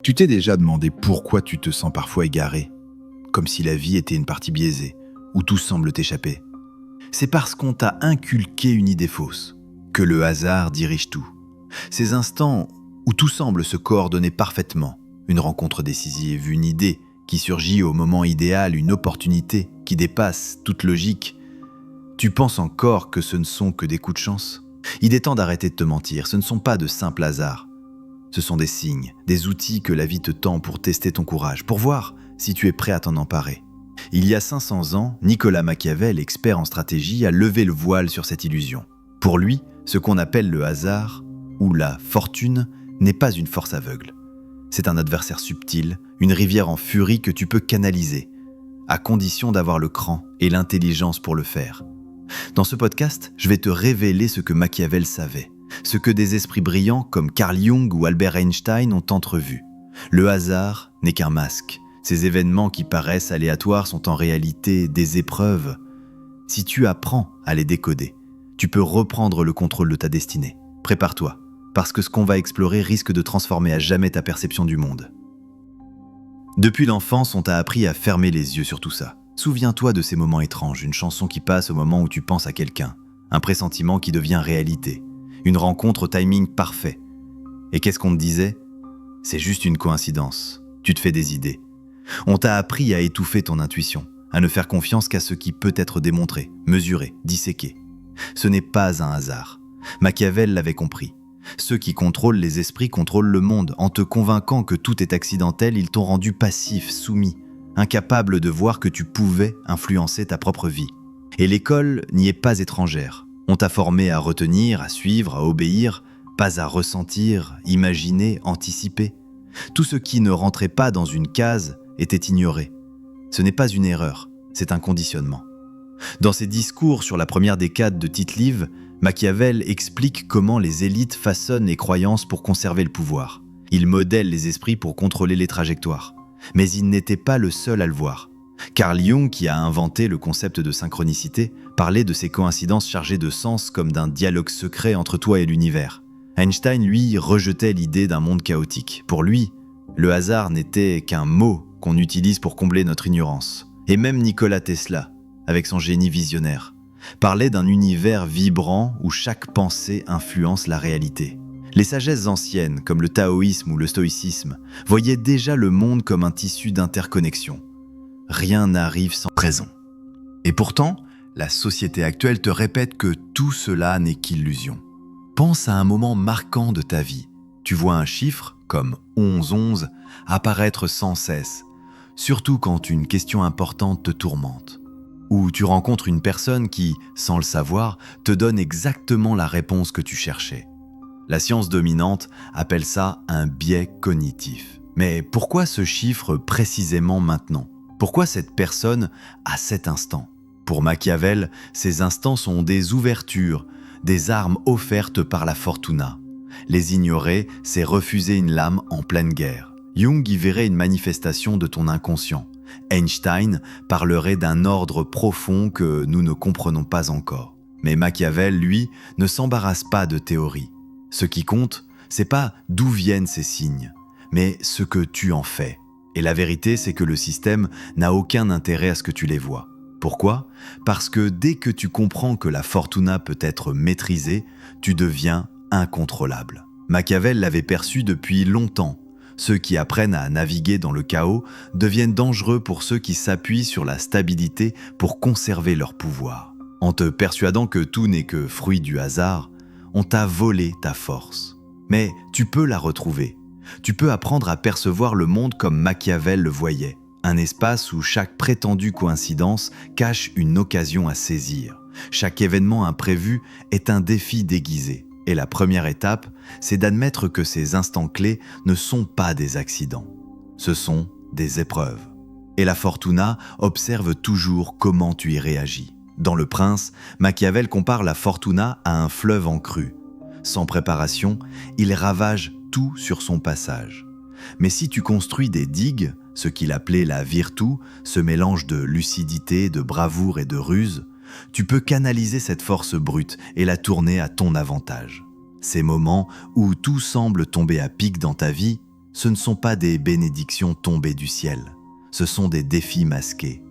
Tu t'es déjà demandé pourquoi tu te sens parfois égaré, comme si la vie était une partie biaisée, où tout semble t'échapper. C'est parce qu'on t'a inculqué une idée fausse, que le hasard dirige tout. Ces instants où tout semble se coordonner parfaitement, une rencontre décisive, une idée qui surgit au moment idéal, une opportunité qui dépasse toute logique. Tu penses encore que ce ne sont que des coups de chance ? Il est temps d'arrêter de te mentir, ce ne sont pas de simples hasards. Ce sont des signes, des outils que la vie te tend pour tester ton courage, pour voir si tu es prêt à t'en emparer. Il y a 500 ans, Nicolas Machiavel, expert en stratégie, a levé le voile sur cette illusion. Pour lui, ce qu'on appelle le hasard ou la fortune n'est pas une force aveugle. C'est un adversaire subtil, une rivière en furie que tu peux canaliser, à condition d'avoir le cran et l'intelligence pour le faire. Dans ce podcast, je vais te révéler ce que Machiavel savait, ce que des esprits brillants comme Carl Jung ou Albert Einstein ont entrevu. Le hasard n'est qu'un masque. Ces événements qui paraissent aléatoires sont en réalité des épreuves. Si tu apprends à les décoder, tu peux reprendre le contrôle de ta destinée. Prépare-toi, parce que ce qu'on va explorer risque de transformer à jamais ta perception du monde. Depuis l'enfance, on t'a appris à fermer les yeux sur tout ça. Souviens-toi de ces moments étranges, une chanson qui passe au moment où tu penses à quelqu'un, un pressentiment qui devient réalité, une rencontre au timing parfait. Et qu'est-ce qu'on te disait ? C'est juste une coïncidence, tu te fais des idées. On t'a appris à étouffer ton intuition, à ne faire confiance qu'à ce qui peut être démontré, mesuré, disséqué. Ce n'est pas un hasard. Machiavel l'avait compris. Ceux qui contrôlent les esprits contrôlent le monde. En te convainquant que tout est accidentel, ils t'ont rendu passif, soumis, incapable de voir que tu pouvais influencer ta propre vie. Et l'école n'y est pas étrangère. On t'a formé à retenir, à suivre, à obéir, pas à ressentir, imaginer, anticiper. Tout ce qui ne rentrait pas dans une case était ignoré. Ce n'est pas une erreur, c'est un conditionnement. Dans ses discours sur la première décade de Tite-Live, Machiavel explique comment les élites façonnent les croyances pour conserver le pouvoir. Il modèle les esprits pour contrôler les trajectoires. Mais il n'était pas le seul à le voir. Carl Jung, qui a inventé le concept de synchronicité, parlait de ces coïncidences chargées de sens comme d'un dialogue secret entre toi et l'univers. Einstein, lui, rejetait l'idée d'un monde chaotique. Pour lui, le hasard n'était qu'un mot qu'on utilise pour combler notre ignorance. Et même Nikola Tesla, avec son génie visionnaire, parlait d'un univers vibrant où chaque pensée influence la réalité. Les sagesses anciennes, comme le taoïsme ou le stoïcisme, voyaient déjà le monde comme un tissu d'interconnexion. Rien n'arrive sans raison. Et pourtant, la société actuelle te répète que tout cela n'est qu'illusion. Pense à un moment marquant de ta vie. Tu vois un chiffre, comme 11-11, apparaître sans cesse, surtout quand une question importante te tourmente. Ou tu rencontres une personne qui, sans le savoir, te donne exactement la réponse que tu cherchais. La science dominante appelle ça un biais cognitif. Mais pourquoi ce chiffre précisément maintenant ? Pourquoi cette personne à cet instant ? Pour Machiavel, ces instants sont des ouvertures, des armes offertes par la fortuna. Les ignorer, c'est refuser une lame en pleine guerre. Jung y verrait une manifestation de ton inconscient. Einstein parlerait d'un ordre profond que nous ne comprenons pas encore. Mais Machiavel, lui, ne s'embarrasse pas de théorie. Ce qui compte, c'est pas d'où viennent ces signes, mais ce que tu en fais. Et la vérité, c'est que le système n'a aucun intérêt à ce que tu les vois. Pourquoi ? Parce que dès que tu comprends que la fortuna peut être maîtrisée, tu deviens incontrôlable. Machiavel l'avait perçu depuis longtemps. Ceux qui apprennent à naviguer dans le chaos deviennent dangereux pour ceux qui s'appuient sur la stabilité pour conserver leur pouvoir. En te persuadant que tout n'est que fruit du hasard, on t'a volé ta force. Mais tu peux la retrouver. Tu peux apprendre à percevoir le monde comme Machiavel le voyait. Un espace où chaque prétendue coïncidence cache une occasion à saisir. Chaque événement imprévu est un défi déguisé. Et la première étape, c'est d'admettre que ces instants clés ne sont pas des accidents. Ce sont des épreuves. Et la fortuna observe toujours comment tu y réagis. Dans Le Prince, Machiavel compare la fortuna à un fleuve en crue. Sans préparation, il ravage tout sur son passage. Mais si tu construis des digues, ce qu'il appelait la virtu, ce mélange de lucidité, de bravoure et de ruse, tu peux canaliser cette force brute et la tourner à ton avantage. Ces moments où tout semble tomber à pic dans ta vie, ce ne sont pas des bénédictions tombées du ciel, ce sont des défis masqués.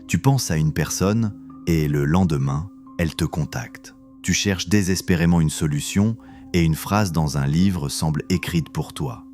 Tu penses à une personne et le lendemain, elle te contacte. Tu cherches désespérément une solution et une phrase dans un livre semble écrite pour toi.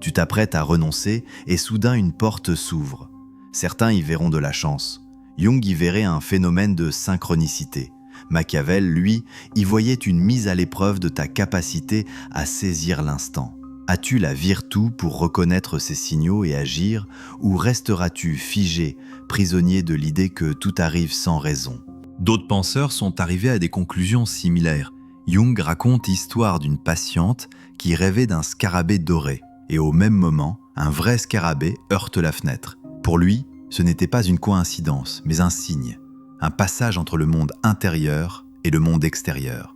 Tu t'apprêtes à renoncer et soudain une porte s'ouvre. Certains y verront de la chance. Jung y verrait un phénomène de synchronicité. Machiavel, lui, y voyait une mise à l'épreuve de ta capacité à saisir l'instant. As-tu la virtu pour reconnaître ces signaux et agir, ou resteras-tu figé, prisonnier de l'idée que tout arrive sans raison? D'autres penseurs sont arrivés à des conclusions similaires. Jung raconte l'histoire d'une patiente qui rêvait d'un scarabée doré, et au même moment, un vrai scarabée heurte la fenêtre. Pour lui, ce n'était pas une coïncidence, mais un signe, un passage entre le monde intérieur et le monde extérieur.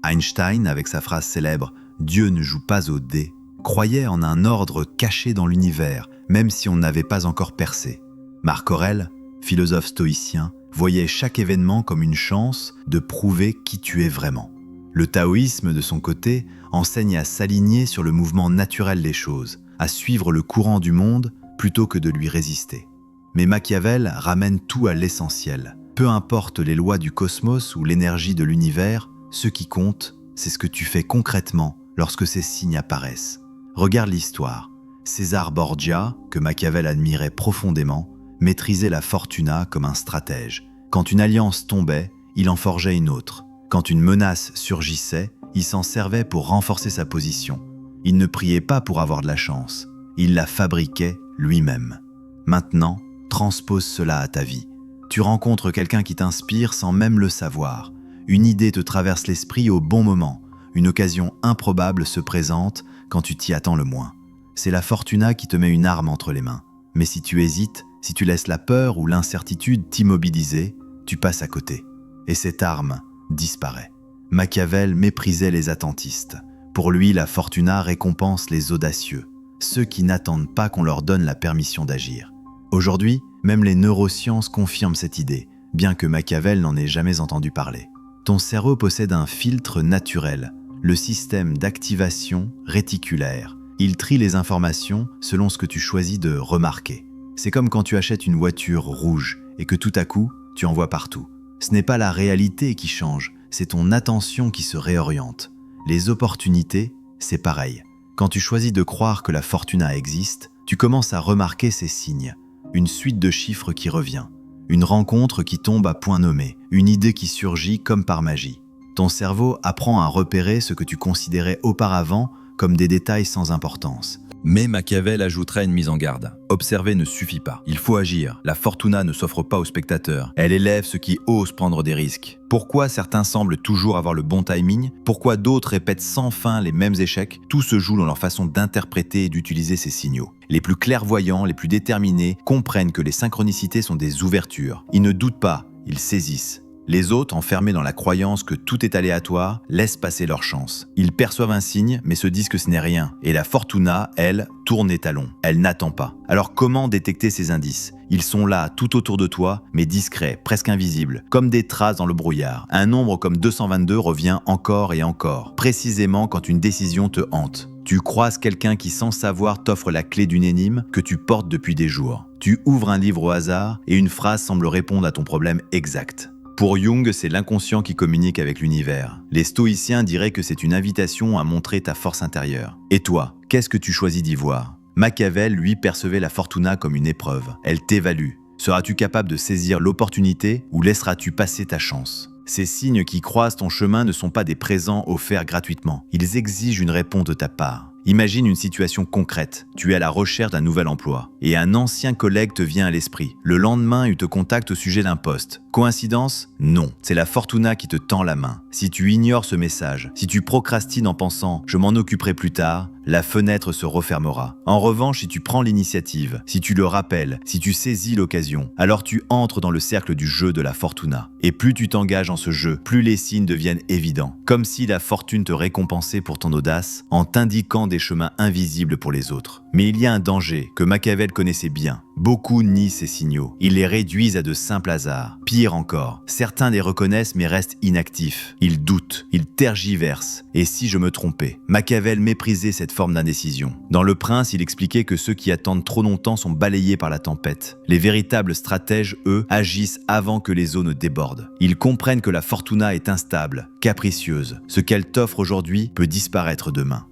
Einstein, avec sa phrase célèbre « Dieu ne joue pas au dé », croyait en un ordre caché dans l'univers, même si on n'avait pas encore percé. Marc Aurèle, philosophe stoïcien, voyait chaque événement comme une chance de prouver qui tu es vraiment. Le taoïsme, de son côté, enseigne à s'aligner sur le mouvement naturel des choses, à suivre le courant du monde plutôt que de lui résister. Mais Machiavel ramène tout à l'essentiel. Peu importe les lois du cosmos ou l'énergie de l'univers, ce qui compte, c'est ce que tu fais concrètement lorsque ces signes apparaissent. Regarde l'histoire. César Borgia, que Machiavel admirait profondément, maîtrisait la fortuna comme un stratège. Quand une alliance tombait, il en forgeait une autre. Quand une menace surgissait, il s'en servait pour renforcer sa position. Il ne priait pas pour avoir de la chance, il la fabriquait lui-même. Maintenant, transpose cela à ta vie. Tu rencontres quelqu'un qui t'inspire sans même le savoir. Une idée te traverse l'esprit au bon moment. Une occasion improbable se présente quand tu t'y attends le moins. C'est la fortuna qui te met une arme entre les mains. Mais si tu hésites, si tu laisses la peur ou l'incertitude t'immobiliser, tu passes à côté. Et cette arme disparaît. Machiavel méprisait les attentistes. Pour lui, la fortuna récompense les audacieux, ceux qui n'attendent pas qu'on leur donne la permission d'agir. Aujourd'hui, même les neurosciences confirment cette idée, bien que Machiavel n'en ait jamais entendu parler. Ton cerveau possède un filtre naturel, le système d'activation réticulaire. Il trie les informations selon ce que tu choisis de remarquer. C'est comme quand tu achètes une voiture rouge et que tout à coup, tu en vois partout. Ce n'est pas la réalité qui change, c'est ton attention qui se réoriente. Les opportunités, c'est pareil. Quand tu choisis de croire que la fortuna existe, tu commences à remarquer ces signes. Une suite de chiffres qui revient. Une rencontre qui tombe à point nommé. Une idée qui surgit comme par magie. Ton cerveau apprend à repérer ce que tu considérais auparavant comme des détails sans importance. Mais Machiavel ajouterait une mise en garde. Observer ne suffit pas. Il faut agir. La fortuna ne s'offre pas aux spectateurs. Elle élève ceux qui osent prendre des risques. Pourquoi certains semblent toujours avoir le bon timing? Pourquoi d'autres répètent sans fin les mêmes échecs? Tout se joue dans leur façon d'interpréter et d'utiliser ces signaux. Les plus clairvoyants, les plus déterminés, comprennent que les synchronicités sont des ouvertures. Ils ne doutent pas, ils saisissent. Les autres, enfermés dans la croyance que tout est aléatoire, laissent passer leur chance. Ils perçoivent un signe, mais se disent que ce n'est rien. Et la fortuna, elle, tourne les talons. Elle n'attend pas. Alors comment détecter ces indices? Ils sont là, tout autour de toi, mais discrets, presque invisibles, comme des traces dans le brouillard. Un nombre comme 222 revient encore et encore, précisément quand une décision te hante. Tu croises quelqu'un qui, sans savoir, t'offre la clé d'une énigme que tu portes depuis des jours. Tu ouvres un livre au hasard et une phrase semble répondre à ton problème exact. Pour Jung, c'est l'inconscient qui communique avec l'univers. Les stoïciens diraient que c'est une invitation à montrer ta force intérieure. Et toi, qu'est-ce que tu choisis d'y voir? Machiavel, lui, percevait la fortuna comme une épreuve. Elle t'évalue. Seras-tu capable de saisir l'opportunité ou laisseras-tu passer ta chance? Ces signes qui croisent ton chemin ne sont pas des présents offerts gratuitement. Ils exigent une réponse de ta part. Imagine une situation concrète. Tu es à la recherche d'un nouvel emploi et un ancien collègue te vient à l'esprit. Le lendemain, il te contacte au sujet d'un poste. Coïncidence? Non. C'est la fortuna qui te tend la main. Si tu ignores ce message, si tu procrastines en pensant « je m'en occuperai plus tard », la fenêtre se refermera. En revanche, si tu prends l'initiative, si tu le rappelles, si tu saisis l'occasion, alors tu entres dans le cercle du jeu de la fortuna. Et plus tu t'engages dans ce jeu, plus les signes deviennent évidents. Comme si la fortune te récompensait pour ton audace en t'indiquant des chemins invisibles pour les autres. Mais il y a un danger que Machiavel connaissait bien. Beaucoup nient ces signaux. Ils les réduisent à de simples hasards. Pire encore, certains les reconnaissent mais restent inactifs. Ils doutent, ils tergiversent. Et si je me trompais? Machiavel méprisait cette forme d'indécision. Dans Le Prince, il expliquait que ceux qui attendent trop longtemps sont balayés par la tempête. Les véritables stratèges, eux, agissent avant que les eaux ne débordent. Ils comprennent que la fortuna est instable, capricieuse. Ce qu'elle t'offre aujourd'hui peut disparaître demain.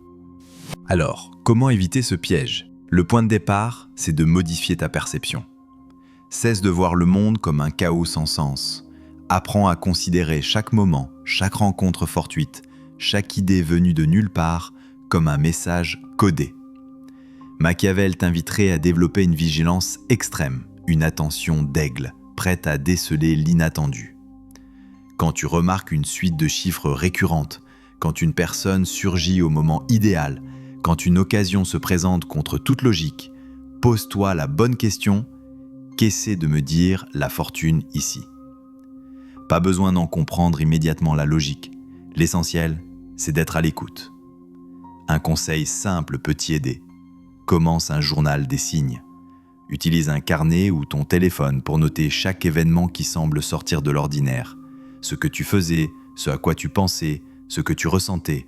Alors, comment éviter ce piège? Le point de départ, c'est de modifier ta perception. Cesse de voir le monde comme un chaos sans sens. Apprends à considérer chaque moment, chaque rencontre fortuite, chaque idée venue de nulle part comme un message codé. Machiavel t'inviterait à développer une vigilance extrême, une attention d'aigle, prête à déceler l'inattendu. Quand tu remarques une suite de chiffres récurrentes, quand une personne surgit au moment idéal, quand une occasion se présente contre toute logique, pose-toi la bonne question: qu'essaie de me dire la fortune ici? Pas besoin d'en comprendre immédiatement la logique. L'essentiel, c'est d'être à l'écoute. Un conseil simple peut t'y aider. Commence un journal des signes. Utilise un carnet ou ton téléphone pour noter chaque événement qui semble sortir de l'ordinaire. Ce que tu faisais, ce à quoi tu pensais, ce que tu ressentais.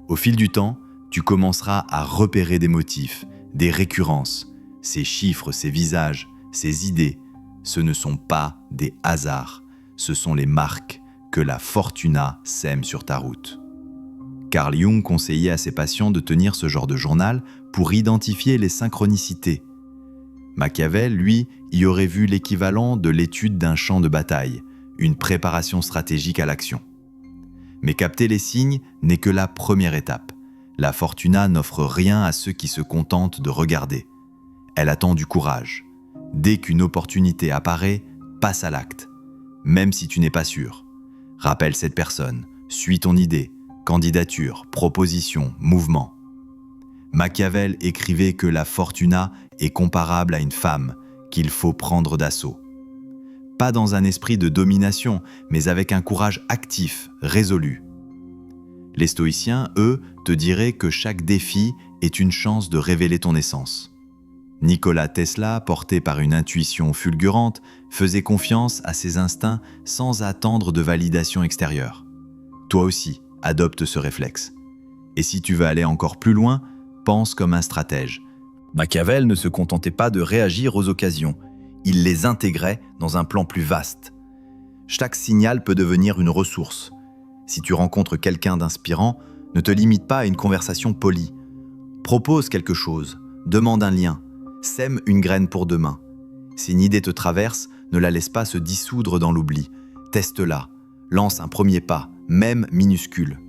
Au fil du temps, tu commenceras à repérer des motifs, des récurrences. Ces chiffres, ces visages, ces idées, ce ne sont pas des hasards. Ce sont les marques que la fortuna sème sur ta route. Carl Jung conseillait à ses patients de tenir ce genre de journal pour identifier les synchronicités. Machiavel, lui, y aurait vu l'équivalent de l'étude d'un champ de bataille, une préparation stratégique à l'action. Mais capter les signes n'est que la première étape. La fortuna n'offre rien à ceux qui se contentent de regarder. Elle attend du courage. Dès qu'une opportunité apparaît, passe à l'acte. Même si tu n'es pas sûr. Rappelle cette personne, suis ton idée, candidature, proposition, mouvement. Machiavel écrivait que la fortuna est comparable à une femme qu'il faut prendre d'assaut. Pas dans un esprit de domination, mais avec un courage actif, résolu. Les stoïciens, eux, te diraient que chaque défi est une chance de révéler ton essence. Nikola Tesla, porté par une intuition fulgurante, faisait confiance à ses instincts sans attendre de validation extérieure. Toi aussi, adopte ce réflexe. Et si tu veux aller encore plus loin, pense comme un stratège. Machiavel ne se contentait pas de réagir aux occasions, il les intégrait dans un plan plus vaste. Chaque signal peut devenir une ressource. Si tu rencontres quelqu'un d'inspirant, ne te limite pas à une conversation polie. Propose quelque chose, demande un lien, sème une graine pour demain. Si une idée te traverse, ne la laisse pas se dissoudre dans l'oubli. Teste-la, lance un premier pas, même minuscule.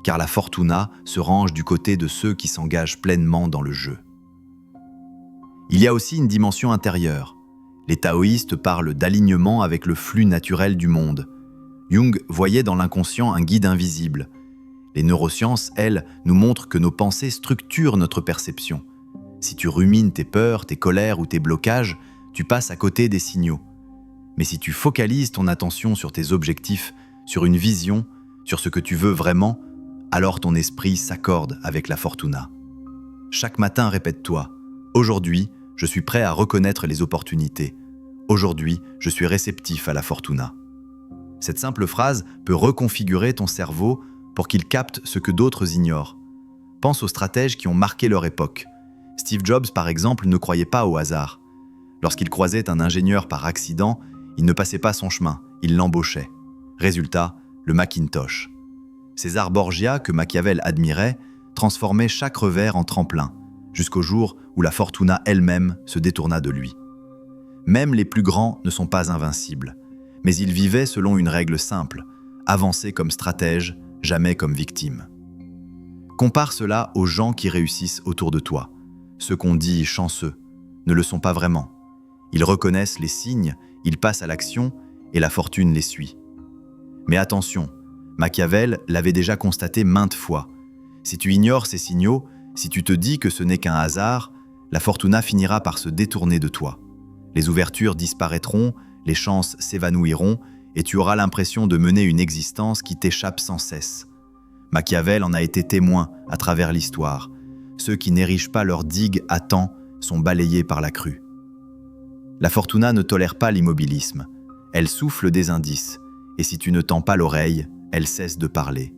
Car la fortuna se range du côté de ceux qui s'engagent pleinement dans le jeu. Il y a aussi une dimension intérieure. Les taoïstes parlent d'alignement avec le flux naturel du monde. Jung voyait dans l'inconscient un guide invisible. Les neurosciences, elles, nous montrent que nos pensées structurent notre perception. Si tu rumines tes peurs, tes colères ou tes blocages, tu passes à côté des signaux. Mais si tu focalises ton attention sur tes objectifs, sur une vision, sur ce que tu veux vraiment, alors ton esprit s'accorde avec la fortuna. Chaque matin, répète-toi « Aujourd'hui, je suis prêt à reconnaître les opportunités. Aujourd'hui, je suis réceptif à la fortuna. » Cette simple phrase peut reconfigurer ton cerveau pour qu'il capte ce que d'autres ignorent. Pense aux stratèges qui ont marqué leur époque. Steve Jobs, par exemple, ne croyait pas au hasard. Lorsqu'il croisait un ingénieur par accident, il ne passait pas son chemin, il l'embauchait. Résultat, le Macintosh. César Borgia, que Machiavel admirait, transformait chaque revers en tremplin, jusqu'au jour où la fortuna elle-même se détourna de lui. Même les plus grands ne sont pas invincibles. Mais ils vivaient selon une règle simple, avancer comme stratège, jamais comme victime. Compare cela aux gens qui réussissent autour de toi. Ceux qu'on dit chanceux ne le sont pas vraiment. Ils reconnaissent les signes, ils passent à l'action et la fortune les suit. Mais attention, Machiavel l'avait déjà constaté maintes fois. Si tu ignores ces signaux, si tu te dis que ce n'est qu'un hasard, la fortuna finira par se détourner de toi. Les ouvertures disparaîtront, les chances s'évanouiront et tu auras l'impression de mener une existence qui t'échappe sans cesse. Machiavel en a été témoin à travers l'histoire. Ceux qui n'érigent pas leur digue à temps sont balayés par la crue. La Fortuna ne tolère pas l'immobilisme. Elle souffle des indices, et si tu ne tends pas l'oreille, elle cesse de parler.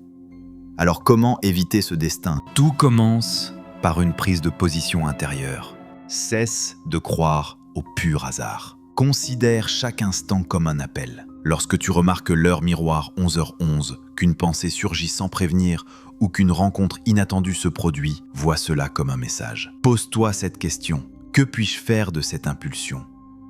Alors comment éviter ce destin ? Tout commence par une prise de position intérieure. Cesse de croire au pur hasard. Considère chaque instant comme un appel. Lorsque tu remarques l'heure miroir 11h11, qu'une pensée surgit sans prévenir ou qu'une rencontre inattendue se produit, vois cela comme un message. Pose-toi cette question. Que puis-je faire de cette impulsion ?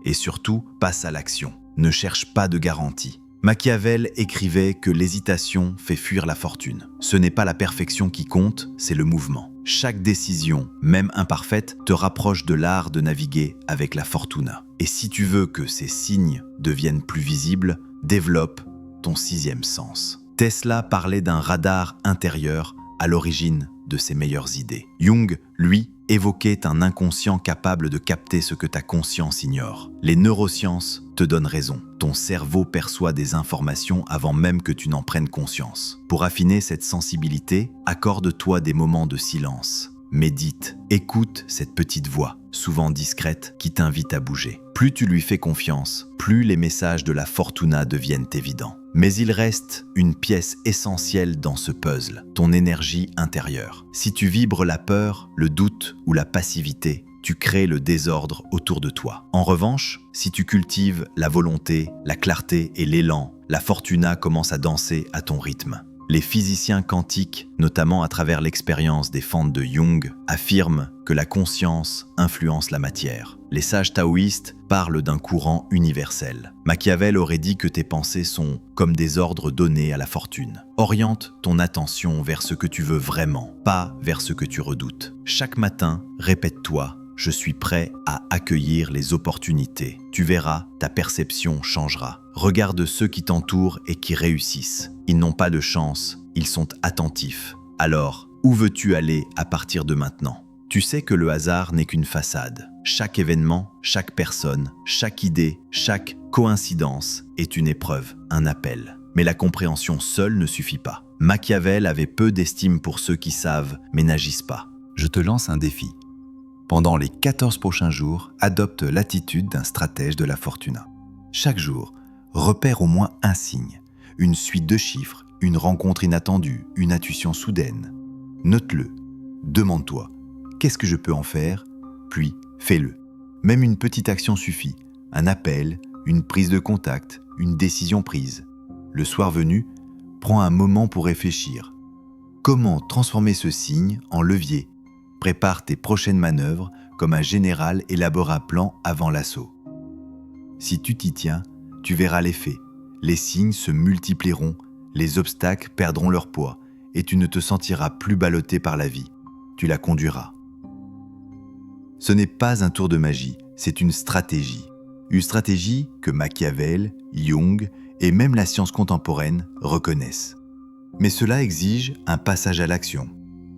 Et surtout, passe à l'action. Ne cherche pas de garantie. Machiavel écrivait que l'hésitation fait fuir la fortune. Ce n'est pas la perfection qui compte, c'est le mouvement. Chaque décision, même imparfaite, te rapproche de l'art de naviguer avec la Fortuna. Et si tu veux que ces signes deviennent plus visibles, développe ton sixième sens. Tesla parlait d'un radar intérieur à l'origine de ses meilleures idées. Jung, lui, évoquait un inconscient capable de capter ce que ta conscience ignore. Les neurosciences te donnent raison. Ton cerveau perçoit des informations avant même que tu n'en prennes conscience. Pour affiner cette sensibilité, accorde-toi des moments de silence. Médite, écoute cette petite voix, souvent discrète, qui t'invite à bouger. Plus tu lui fais confiance, plus les messages de la Fortuna deviennent évidents. Mais il reste une pièce essentielle dans ce puzzle, ton énergie intérieure. Si tu vibres la peur, le doute ou la passivité, tu crées le désordre autour de toi. En revanche, si tu cultives la volonté, la clarté et l'élan, la Fortuna commence à danser à ton rythme. Les physiciens quantiques, notamment à travers l'expérience des fentes de Jung, affirment que la conscience influence la matière. Les sages taoïstes parlent d'un courant universel. Machiavel aurait dit que tes pensées sont comme des ordres donnés à la fortune. Oriente ton attention vers ce que tu veux vraiment, pas vers ce que tu redoutes. Chaque matin, répète-toi: je suis prêt à accueillir les opportunités. Tu verras, ta perception changera. Regarde ceux qui t'entourent et qui réussissent. Ils n'ont pas de chance, ils sont attentifs. Alors, où veux-tu aller à partir de maintenant ? Tu sais que le hasard n'est qu'une façade. Chaque événement, chaque personne, chaque idée, chaque coïncidence est une épreuve, un appel. Mais la compréhension seule ne suffit pas. Machiavel avait peu d'estime pour ceux qui savent, mais n'agissent pas. Je te lance un défi. Pendant les 14 prochains jours, adopte l'attitude d'un stratège de la Fortuna. Chaque jour, repère au moins un signe, une suite de chiffres, une rencontre inattendue, une intuition soudaine. Note-le. Demande-toi, qu'est-ce que je peux en faire ? Puis, fais-le. Même une petite action suffit. Un appel, une prise de contact, une décision prise. Le soir venu, prends un moment pour réfléchir. Comment transformer ce signe en levier ? Prépare tes prochaines manœuvres comme un général élabore un plan avant l'assaut. Si tu t'y tiens, tu verras l'effet. Les signes se multiplieront, les obstacles perdront leur poids et tu ne te sentiras plus ballotté par la vie. Tu la conduiras. Ce n'est pas un tour de magie, c'est une stratégie. Une stratégie que Machiavel, Jung et même la science contemporaine reconnaissent. Mais cela exige un passage à l'action.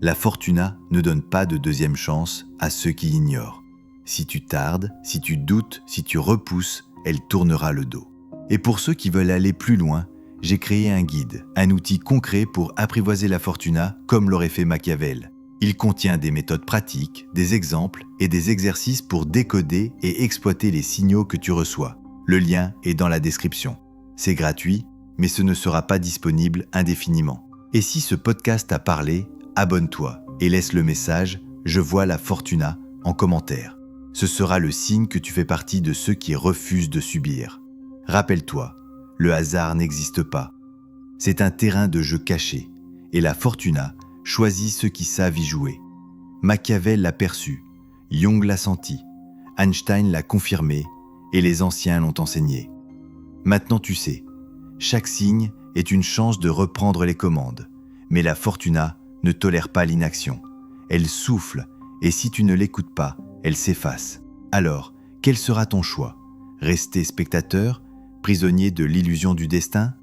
La Fortuna ne donne pas de deuxième chance à ceux qui ignorent. Si tu tardes, si tu doutes, si tu repousses, elle tournera le dos. Et pour ceux qui veulent aller plus loin, j'ai créé un guide, un outil concret pour apprivoiser la Fortuna comme l'aurait fait Machiavel. Il contient des méthodes pratiques, des exemples et des exercices pour décoder et exploiter les signaux que tu reçois. Le lien est dans la description. C'est gratuit, mais ce ne sera pas disponible indéfiniment. Et si ce podcast t'a parlé, abonne-toi et laisse le message « Je vois la Fortuna » en commentaire. Ce sera le signe que tu fais partie de ceux qui refusent de subir. Rappelle-toi, le hasard n'existe pas. C'est un terrain de jeu caché et la Fortuna choisit ceux qui savent y jouer. Machiavel l'a perçu, Jung l'a senti, Einstein l'a confirmé et les anciens l'ont enseigné. Maintenant tu sais, chaque signe est une chance de reprendre les commandes, mais la Fortuna ne tolère pas l'inaction. Elle souffle et si tu ne l'écoutes pas, elle s'efface. Alors, quel sera ton choix ? Rester spectateur, prisonnier de l'illusion du destin,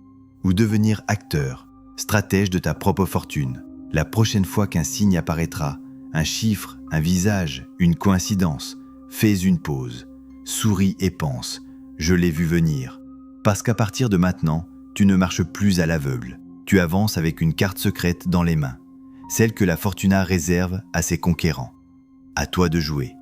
ou devenir acteur, stratège de ta propre fortune ? La prochaine fois qu'un signe apparaîtra, un chiffre, un visage, une coïncidence, fais une pause, souris et pense, je l'ai vu venir. Parce qu'à partir de maintenant, tu ne marches plus à l'aveugle. Tu avances avec une carte secrète dans les mains, celle que la Fortuna réserve à ses conquérants. À toi de jouer.